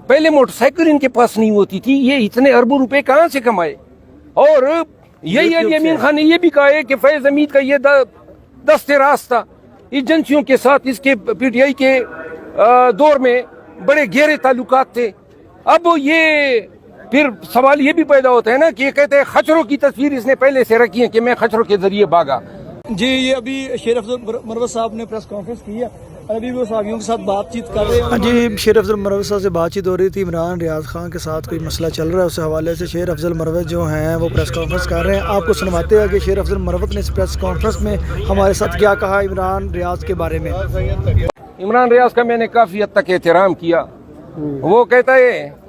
पहले मोटरसाइकिल इनके पास नहीं होती थी, ये इतने अरबों रुपए कहाँ से कमाए। और यही अली अमीन खान ने ये भी कहा है कि फैज हमीद का ये दस्ते रास्त था एजेंसियों के साथ, इसके पीटीआई के दौर में बड़े गहरे ताल्लुकात थे। अब ये फिर सवाल ये भी पैदा होता है ना कि ये कहते हैं खचरों की तस्वीर इसने पहले से रखी है कि मैं खचरों के जरिए भागा। जी, ये अभी शेर अफजल मरवत साहब ने प्रेस कॉन्फ्रेंस की है, अभी वो साथियों के साथ बातचीत कर रहे हैं। जी, शेर अफजल मरवत साहब से बातचीत हो रही थी, इमरान रियाज खान के साथ कोई मसला चल रहा है, उस हवाले से शेर अफजल मरवत जो हैं वो प्रेस कॉन्फ्रेंस कर रहे हैं। आपको सुनवाते हैं कि शेर अफजल मरवत ने इस प्रेस कॉन्फ्रेंस में हमारे साथ क्या कहा इमरान रियाज के बारे में। इमरान रियाज का मैंने काफ़ी हद तक एहतराम किया। वो कहता है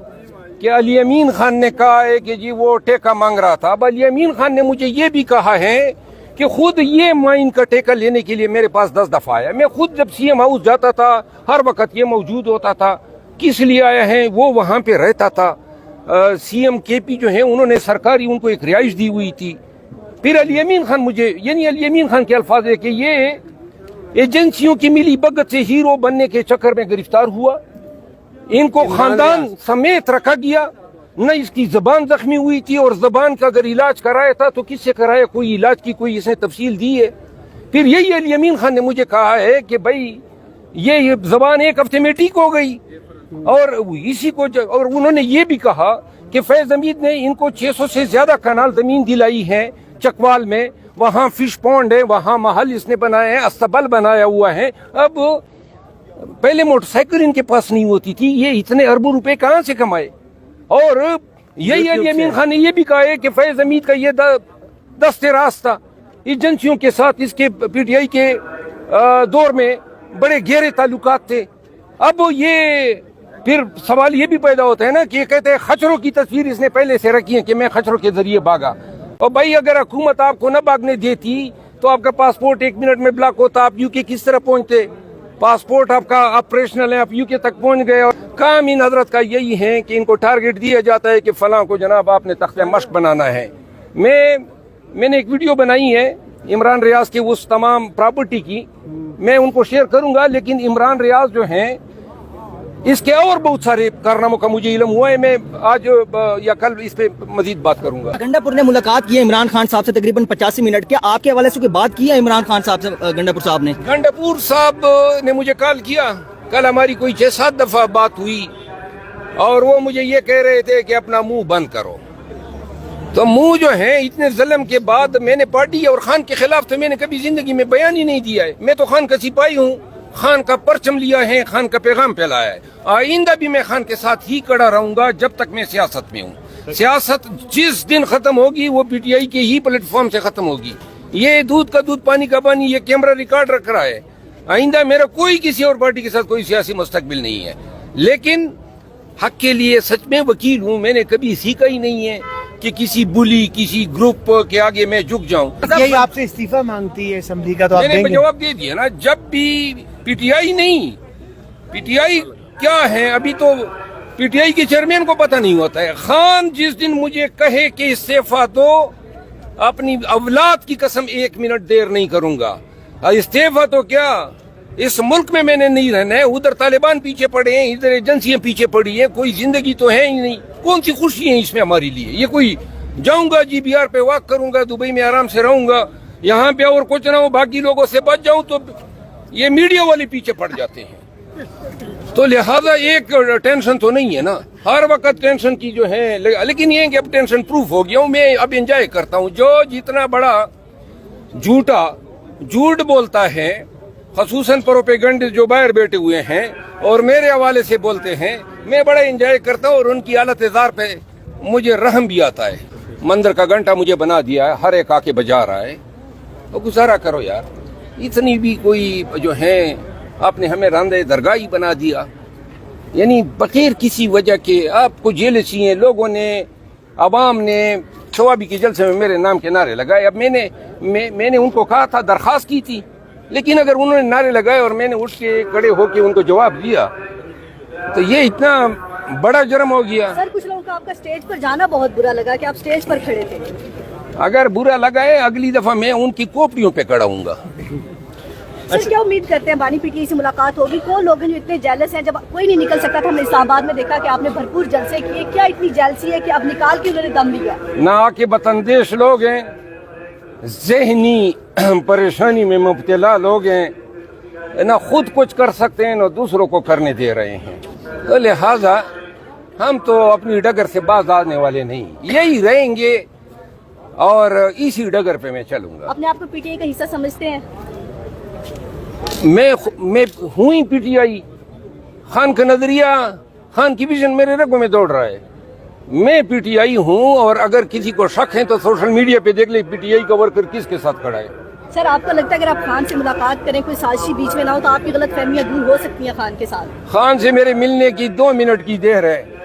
कि अली अमीन खान ने कहा है कि जी वो ठेका मांग रहा था। अब अली अमीन खान ने मुझे ये भी कहा है कि खुद ये माइन का ठेका लेने के लिए मेरे पास 10 दफ़ा आया। मैं खुद जब सीएम हाउस जाता था हर वक्त ये मौजूद होता था। किस लिए आया है, वो वहाँ पे रहता था। सीएम केपी जो है उन्होंने सरकारी उनको एक रिहाइश दी हुई थी। फिर अली अमीन खान मुझे, यानी अली अमीन खान के अल्फाज है कि ये एजेंसियों की मिली भगत से हीरो बनने के चक्कर में गिरफ्तार हुआ, इनको खानदान समेत रखा गया, न इसकी जबान जख्मी हुई थी, और जबान का अगर इलाज कराया था तो किससे कराया, कोई इलाज की कोई इसने तफसील दी है। फिर यही अली अमीन खान ने मुझे कहा है कि भाई ये जबान 1 हफ्ते में ठीक हो गई, और इसी को और उन्होंने ये भी कहा कि फैज हमीद ने इनको 600 से ज्यादा कनाल जमीन दिलाई है चकवाल में, वहाँ फिश पॉन्ड है, वहाँ महल इसने बनाए हैं, अस्तबल बनाया हुआ है। अब पहले मोटरसाइकिल इनके पास नहीं होती थी, ये इतने अरबों रुपए कहाँ से कमाए। और यही अली अमीन खान ने ये भी कहा है कि फैज हमीद का ये दस्ते रास्त था एजेंसियों के साथ, इसके पीटीआई के दौर में बड़े गहरे ताल्लुकात थे। अब ये फिर सवाल ये भी पैदा होता है ना कि ये कहते हैं खचरों की तस्वीर इसने पहले से रखी है कि मैं खचरों के जरिए भागा। और भाई अगर हुकूमत आपको न भागने देती तो आपका पासपोर्ट 1 मिनट में ब्लॉक होता, आप यूके किस तरह पहुंचते। पासपोर्ट आपका ऑपरेशनल है, आप यूके तक पहुंच गए। और काम इन हजरत का यही है कि इनको टारगेट दिया जाता है कि फलां को जनाब आपने तख्ते मश्क बनाना है। मैंने एक वीडियो बनाई है इमरान रियाज के उस तमाम प्रॉपर्टी की, मैं उनको शेयर करूंगा। लेकिन इमरान रियाज जो हैं इसके और बहुत सारे कारनामों का मुझे इल्म हुआ है, मैं आज या कल इस पे मजीद बात करूंगा। गंडापुर ने मुलाकात की है इमरान खान साहब से तकरीबन 85 मिनट। क्या आपके हवाले से कोई बात की है इमरान खान साहब से गंडापुर साहब ने? गंडापुर साहब ने मुझे कॉल किया, कल हमारी कोई 6-7 दफा बात हुई, और वो मुझे ये कह रहे थे कि अपना मुंह बंद करो। तो मुंह जो है इतने जुल्म के बाद, मैंने पार्टी और खान के खिलाफ तो मैंने कभी जिंदगी में बयान ही नहीं दिया है। मैं तो खान का सिपाही हूँ, खान का परचम लिया है, खान का पैगाम फैलाया है। आइंदा भी मैं खान के साथ ही खड़ा रहूंगा जब तक मैं सियासत में हूँ। सियासत जिस दिन खत्म होगी वो पीटीआई के ही प्लेटफॉर्म से खत्म होगी। ये दूध का दूध पानी का पानी, ये कैमरा रिकॉर्ड रख रहा है। आइंदा मेरा कोई किसी और पार्टी के साथ कोई सियासी मुस्तकबिल नहीं है, लेकिन हक के लिए सच में वकील हूँ। मैंने कभी सीखा ही नहीं है कि किसी बुली, किसी ग्रुप के आगे मैं झुक जाऊं। यही आपसे इस्तीफा मांगती है असेंबली का, तो आप मैंने जवाब दे दिया ना। जब भी पीटीआई नहीं, पीटीआई क्या है अभी तो पीटीआई के चेयरमैन को पता नहीं होता है। खान जिस दिन मुझे कहे कि इस्तीफा दो, अपनी औलाद की कसम 1 मिनट देर नहीं करूंगा। इस्तीफा तो क्या, इस मुल्क में मैंने नहीं रहना है। उधर तालिबान पीछे पड़े हैं, इधर एजेंसियां पीछे पड़ी हैं, कोई जिंदगी तो है ही नहीं। कौन सी खुशी है इसमें हमारे लिए? ये कोई जाऊंगा GBR पे वॉक करूंगा, दुबई में आराम से रहूंगा, यहाँ पे और कुछ ना हो, बाकी लोगों से बच जाऊं, तो ये मीडिया वाले पीछे पड़ जाते हैं। तो लिहाजा एक टेंशन तो नहीं है ना, हर वक्त टेंशन की जो है। लेकिन ये कि अब टेंशन प्रूफ हो गया हूँ मैं, अब एंजॉय करता हूँ। जो जितना बड़ा झूठ बोलता है, खसूसन प्रोपेगेंडिस्ट जो बाहर बैठे हुए हैं और मेरे हवाले से बोलते हैं, मैं बड़ा एंजॉय करता हूँ। और उनकी हालत जार पे मुझे रहम भी आता है। मंदिर का घंटा मुझे बना दिया है, हर एक आके बजा रहा है। तो गुजारा करो यार, इतनी भी कोई जो है आपने हमें रांदे दरगाह ही बना दिया, यानी बगैर किसी वजह के। आपको जेलसी हैं लोगों ने, अवाम ने शवाबी के जलसे में मेरे नाम के नारे लगाए। अब मैंने उनको कहा था, दरख्वास्त की थी, लेकिन अगर उन्होंने नारे लगाए और मैंने उठ के खड़े होके उनको जवाब दिया तो ये इतना बड़ा जुर्म हो गया। सर, कुछ लोगों का आपका स्टेज पर जाना बहुत बुरा लगा कि आप स्टेज पर खड़े थे। अगर बुरा लगा है, अगली दफा मैं उनकी कोपड़ियों पे खड़ा हूँगा। सर क्या उम्मीद करते हैं बानी पीटीआई से मुलाकात होगी? कौन लोग हैं जो इतने जेलस हैं? जब कोई नहीं निकल सकता था, हमने इस्लामाबाद में देखा कि आपने भरपूर जलसे किए, क्या इतनी जेलसी है कि अब निकाल के उन्होंने दम लिया? ना के बतंदेश लोग हैं, जहनी परेशानी में मुब्तला लोग हैं, ना खुद कुछ कर सकते हैं ना दूसरों को करने दे रहे हैं। तो लिहाजा हम तो अपनी डगर से बाज आने वाले नहीं, यही रहेंगे और इसी डगर पे मैं चलूंगा। अपने आप को पीटीआई का हिस्सा समझते हैं? मैं हूँ ही पीटीआई। खान का नजरिया, खान की विजन मेरे रगों में दौड़ रहा है। मैं पीटीआई हूँ और अगर किसी को शक है तो सोशल मीडिया पे देख ले पीटीआई का वर्कर किसके साथ खड़ा है। सर आपको लगता है अगर आप खान से मुलाकात करें, कोई साजिश बीच में ना हो तो आपकी गलत फहमियाँ दूर हो सकती हैं खान के साथ? खान से मेरे मिलने की 2 मिनट की देर है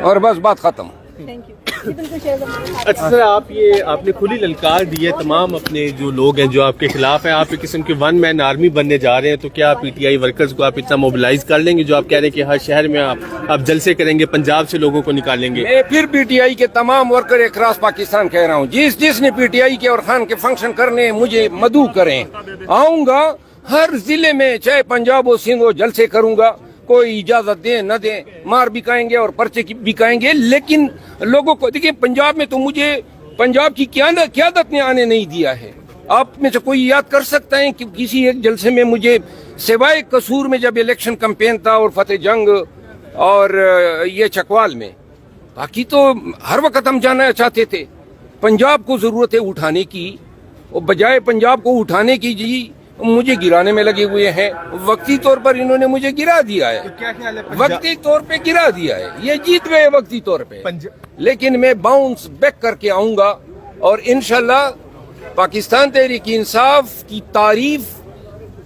और बस बात खत्म। Thank you. जी बिल्कुल शेर। अच्छा सर, आपने खुली ललकार दी है तमाम अपने जो लोग हैं जो आपके खिलाफ हैं, आप एक किस्म के वन मैन आर्मी बनने जा रहे हैं, तो क्या पीटीआई वर्कर्स को आप इतना मोबिलाइज कर लेंगे जो आप कह रहे हैं कि हर शहर में आप जलसे करेंगे, पंजाब से लोगों को निकालेंगे? मैं फिर पीटीआई के तमाम वर्कर अक्रॉस पाकिस्तान कह रहा हूँ, जिसने पीटीआई के और खान के फंक्शन करने मुझे मदऊ करें, आऊंगा हर जिले में, चाहे पंजाब हो सिंध हो, जलसे करूंगा। कोई इजाजत दे न दे, मार बिकाएंगे और पर्चे बिकाएंगे, लेकिन लोगों को देखिए, पंजाब में तो मुझे पंजाब की क्यादत ने आने नहीं दिया है। आप में से कोई याद कर सकता है कि किसी एक जलसे में मुझे सिवाय कसूर में जब इलेक्शन कैंपेन था और फतेह जंग और ये चकवाल में, बाकी तो हर वक्त हम जाना चाहते थे। पंजाब को जरूरत है उठाने की, और बजाय पंजाब को उठाने की जी मुझे गिराने में लगे हुए हैं। वक्ती तौर पर इन्होंने मुझे गिरा दिया है, क्या ख्याल है वक्ती तौर पे गिरा दिया है, ये जीत गए वक्ती तौर पे, लेकिन मैं बाउंस बैक करके आऊंगा और इंशाल्लाह पाकिस्तान तहरीक इंसाफ की तारीफ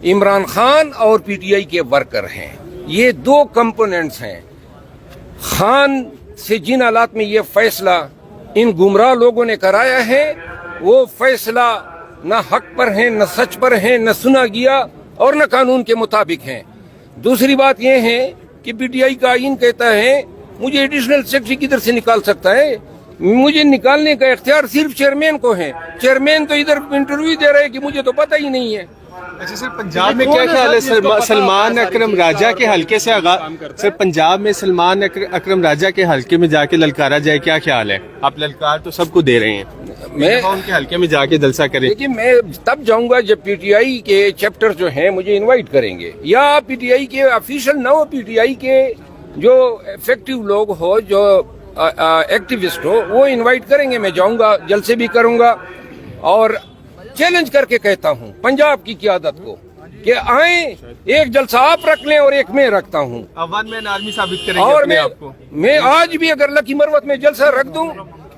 इमरान खान और पीटीआई के वर्कर हैं। ये 2 कंपोनेंट्स हैं। खान से जिन हालात में ये फैसला इन गुमराह लोगों ने कराया है, वो फैसला न हक पर है, न सच पर है, न सुना गया और न कानून के मुताबिक है। दूसरी बात यह है कि पीटीआई का आईन कहता है मुझे एडिशनल सेक्रेटरी किधर से निकाल सकता है? मुझे निकालने का इख्तियार सिर्फ चेयरमैन को है। चेयरमैन तो इधर इंटरव्यू दे रहे हैं कि मुझे तो पता ही नहीं है। अच्छा सर, पंजाब में क्या ख्याल है सलमान अकरम राजा के हलके से सर पंजाब में सलमान अकरम राजा के हलके में जाके ललकारा जाए, क्या ख्याल है? आप ललकार तो सबको दे रहे हैं, मैं उनके हलके में जाके जलसा करें। लेकिन मैं तब जाऊंगा जब पीटीआई के चैप्टर जो हैं मुझे इनवाइट करेंगे, या पीटीआई के ऑफिशियल ना हो, पीटीआई के जो इफेक्टिव लोग हो, जो एक्टिविस्ट हो, वो इनवाइट करेंगे। मैं जाऊंगा, जलसे भी करूंगा और चैलेंज करके कहता हूं पंजाब की क़यादत को कि आए, एक जलसा आप रख लें और एक मैं रखता हूं, वन मैन आर्मी साबित करेंगे और अपने आपको। मैं आज भी अगर लकी मरवत में जलसा रख दूं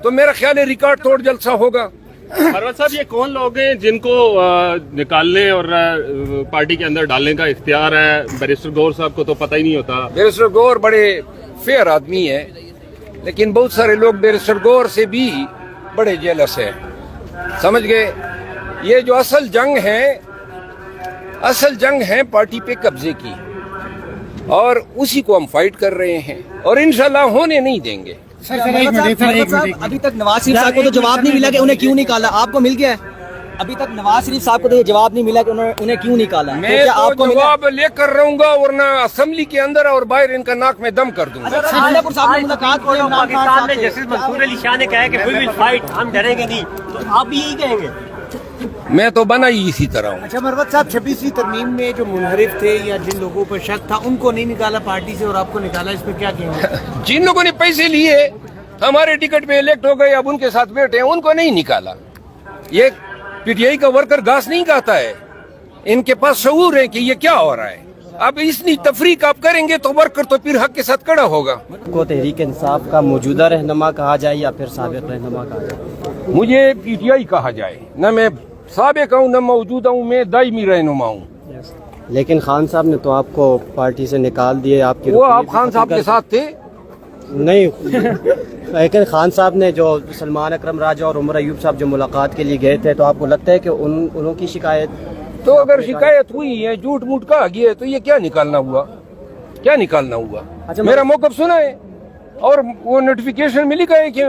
तो मेरा ख्याल है रिकॉर्ड तोड़ जलसा होगा। मरवत साहब, ये कौन लोग हैं जिनको निकालने और पार्टी के अंदर डालने का इख्तियार है? बैरिस्टर गौर साहब को तो पता ही नहीं होता। बैरिस्टर गौर बड़े फेयर आदमी है, लेकिन बहुत सारे लोग बैरिस्टर गौर से भी बड़े जेलस है। समझ गए? ये जो असल जंग है पार्टी पे कब्जे की, और उसी को हम फाइट कर रहे हैं और इंशाल्लाह होने नहीं देंगे। अभी तक नवाज शरीफ साहब को तो जवाब नहीं मिला कि उन्हें क्यों निकाला, आपको मिल गया है? अभी तक नवाज शरीफ साहब को तो ये जवाब नहीं मिला कि उन्हें क्यों निकाला। मैं तो आपको जवाब लेकर रहूंगा, वरना असेंबली के अंदर और बाहर इनका नाक में दम कर दूंगा। पाकिस्तान में जस्टिस मंसूर अली शाह ने कहा है कि वी विल फाइट, हम डरेंगे नहीं, तो आप भी यही कहेंगे? मैं तो बना ही इसी तरह हूँ। अच्छा मरवत साहब, 26वीं तरमीम में जो मुनहरिफ थे या जिन लोगों पर शक था, उनको नहीं निकाला पार्टी से और आपको निकाला, इसमें क्या कहेंगे? जिन लोगों ने पैसे लिए, हमारे टिकट पे इलेक्ट हो गए, अब उनके साथ बैठे हैं, उनको नहीं निकाला। ये पीटीआई का वर्कर घास नहीं खाता है, इनके पास शऊर है कि ये क्या हो रहा है। अब इतनी तफरीक आप करेंगे तो वर्कर तो फिर हक के साथ खड़ा होगा। को तहरीक इंसाफ का मौजूदा रहनुमा कहा जाए या फिर साबिक रहनुमा कहा जाए? मुझे पीटीआई कहा जाए, न मैं साबिक हूँ न मौजूदा हूँ, मैं दायमी रहनुमा हूँ। लेकिन खान साहब ने तो आपको पार्टी से निकाल दिए, आपकी वो आप खान साहब के साथ थे? नहीं लेकिन खान साहब ने जो सलमान अकरम राजा और उमर अयूब साहब जो मुलाकात के लिए गए थे, तो आपको लगता है कि उनकी शिकायत, तो अगर शिकायत हुई है, झूठ मूठ कहा गया है, तो ये क्या निकालना हुआ? क्या निकालना हुआ? अच्छा, मेरा मौक़िफ़ सुना है, اور وہ نوٹیفیکیشن ملی گئے کہ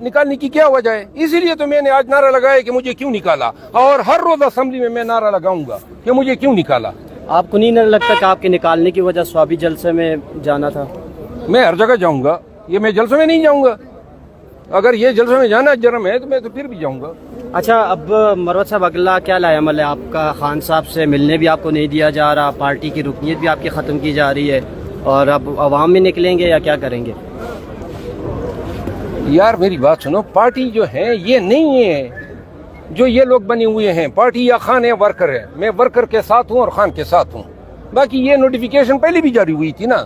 نکالنے کی کیا وجہ ہے. اسی لیے تو میں نے آج نعرہ لگایا کہ مجھے کیوں نکالا, اور ہر روز اسمبلی میں نعرہ لگاؤں گا کہ مجھے کیوں نکالا. آپ کو نہیں لگتا کہ آپ کے نکالنے کی وجہ سوابی جلسے میں جانا تھا؟ میں ہر جگہ جاؤں گا, یہ میں جلسوں میں نہیں جاؤں گا. اگر یہ جلسوں میں جانا جرم ہے تو میں تو پھر بھی جاؤں گا. اچھا, اب مروت صاحب اگلا کیا لائے عمل ہے آپ کا؟ خان صاحب سے ملنے بھی آپ کو نہیں دیا جا رہا, پارٹی کی رکنیت بھی آپ کی ختم کی جا رہی ہے, اور اب عوام میں نکلیں گے یا کیا کریں گے؟ یار میری بات سنو, پارٹی جو ہے یہ نہیں ہے جو یہ لوگ بنے ہوئے ہیں. پارٹی یا خان ہے ورکر ہے, میں ورکر کے ساتھ ہوں اور خان کے ساتھ ہوں. باقی یہ نوٹیفیکیشن پہلے بھی جاری ہوئی تھی نا,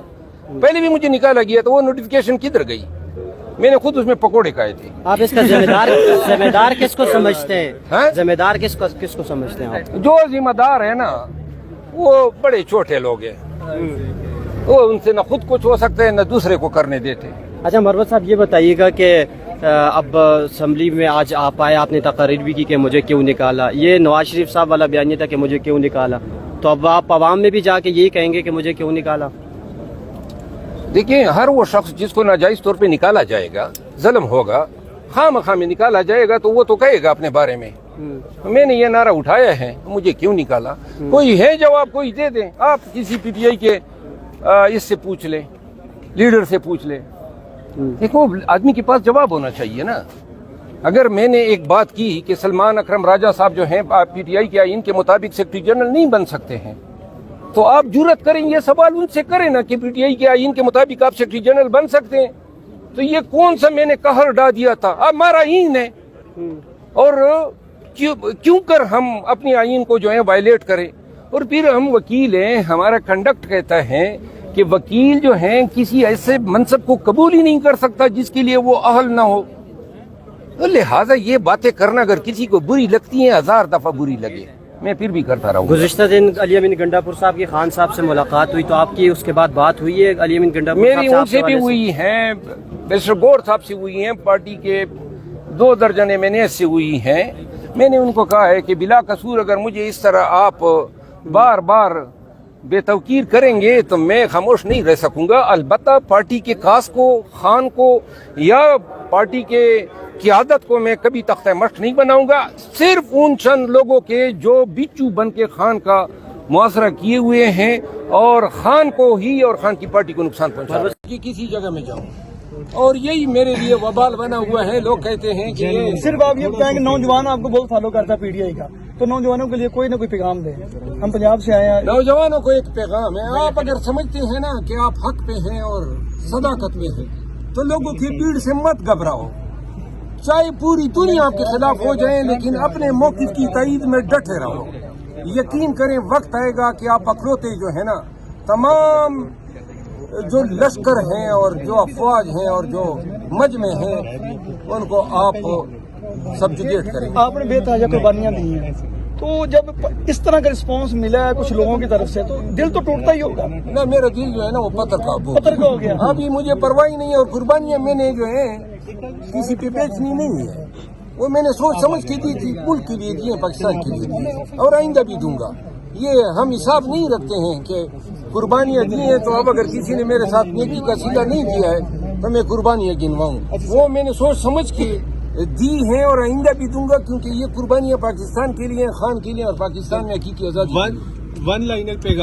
پہلے بھی مجھے نکالا گیا تو وہ نوٹیفیکیشن کدھر گئی؟ میں نے خود اس میں پکوڑے کھائے تھے. آپ اس کا ذمہ دار کس کو سمجھتے ہیں؟ ذمہ دار کس کو سمجھتے ہیں آپ؟ جو ذمہ دار ہے نا وہ بڑے چھوٹے لوگ ہیں, وہ ان سے نہ خود کچھ ہو سکتے ہیں نہ دوسرے کو کرنے دیتے. اچھا مروت صاحب, یہ بتائیے گا کہ اب اسمبلی میں آج آپ آئے, آپ نے تقریر بھی کی کہ مجھے کیوں نکالا. یہ نواز شریف صاحب والا بیانیہ تھا کہ مجھے کیوں نکالا, تو اب آپ عوام میں بھی جا کے یہی کہیں گے کہ مجھے کیوں نکالا؟ دیکھیں, ہر وہ شخص جس کو ناجائز طور پہ نکالا جائے گا, ظلم ہوگا, خام خواہ میں نکالا جائے گا, تو وہ تو کہے گا اپنے بارے میں میں نے یہ نعرہ اٹھایا ہے, مجھے کیوں نکالا. کوئی ہے جواب, کوئی دے دیں. آپ کسی پی ٹی آئی کے اس سے پوچھ لیں, لیڈر سے پوچھ لیں. دیکھو, آدمی کے پاس جواب ہونا چاہیے نا. اگر میں نے ایک بات کی کہ سلمان اکرم راجہ صاحب جو ہیں پی ٹی آئی کے آئین کے مطابق سیکرٹری جنرل نہیں بن سکتے ہیں, تو آپ جرت کریں یہ سوال ان سے کریں نا کہ پی ٹی آئی کے آئین کے مطابق آپ سیکرٹری جنرل بن سکتے ہیں. تو یہ کون سا میں نے قہر ڈا دیا تھا؟ اب ہمارا آئین ہے, اور کیوں کر ہم اپنی آئین کو جو ہے وائلیٹ کریں. اور پھر ہم وکیل ہیں, ہمارا کنڈکٹ کہتا ہے کہ وکیل جو ہیں کسی ایسے منصب کو قبول ہی نہیں کر سکتا جس کے لیے وہ اہل نہ ہو. تو لہٰذا یہ باتیں کرنا اگر کسی کو بری لگتی ہیں, 1000 دفعہ بری لگے, میں پھر بھی کرتا رہوں. گزشتہ دن علی امین گنڈا پور صاحب کی خان صاحب سے ملاقات ہوئی, تو آپ کی اس کے بعد بات ہوئی ہے علی امین گنڈا پور صاحب سے؟ میری ان سے بھی ہوئی ہے, بیرسٹر گور صاحب سے ہوئی ہیں, پارٹی کے 2 درجن MNA سے ہوئی ہیں. میں نے ان کو کہا ہے کہ بلا قصور اگر مجھے اس طرح آپ بار بار بے توقیر کریں گے تو میں خاموش نہیں رہ سکوں گا. البتہ پارٹی کے کاس کو, خان کو یا پارٹی کے قیادت کو میں کبھی تختہ مشق نہیں بناؤں گا. صرف ان چند لوگوں کے جو بچو بن کے خان کا معاشرہ کیے ہوئے ہیں اور خان کو ہی اور خان کی پارٹی کو نقصان پہنچا کہ کسی جگہ میں جاؤں, اور یہی میرے لیے وبال بنا ہوا ہے. لوگ کہتے ہیں کہ صرف آپ یہ بتائیں کہ نوجوان آپ کو بہت فالو کرتا ہے پی ٹی آئی کا, تو نوجوانوں کے لیے کوئی نہ کوئی پیغام دیں. ہم پنجاب سے آئے ہیں. نوجوانوں کو ایک پیغام ہے, آپ اگر سمجھتے ہیں نا کہ آپ حق پہ ہیں اور صداقت میں ہیں تو لوگوں کی بھیڑ سے مت گھبراؤ. چاہے پوری دنیا آپ کے خلاف ہو جائے لیکن اپنے موقف کی تائید میں ڈٹے رہو. یقین کریں وقت آئے گا کہ آپ اکلوتے جو ہے نا تمام جو لشکر ہیں اور جو افواج ہیں اور جو مجمع ہیں ان کو آپ سبجوگیٹ کریں. آپ نے بے تحجہ قربانیاں دی ہیں, تو جب اس طرح کا رسپانس ملا ہے کچھ لوگوں کی طرف سے تو دل تو ٹوٹتا ہی ہوگا نہ. میرا دل جو ہے نا وہ پتھر کا ہو گیا. ابھی مجھے پرواہ نہیں ہے, اور قربانیاں میں نے جو ہے کسی پہ بیچنی نہیں ہے, وہ میں نے سوچ سمجھ کے دی تھی, ملک کے لیے دی, پاکستان کے لیے دی, اور آئندہ بھی دوں گا. یہ ہم حساب نہیں رکھتے ہیں کہ قربانیاں دی ہیں تو اب اگر کسی نے میرے ساتھ نیکی کا صلہ نہیں کیا ہے تو میں قربانیاں گنواؤں. وہ میں نے سوچ سمجھ کے دی ہیں اور آئندہ بھی دوں گا, کیونکہ یہ قربانیاں پاکستان کے لیے, خان کے لیے, اور پاکستان میں حقیقی آزادی. ون لائنر پیغام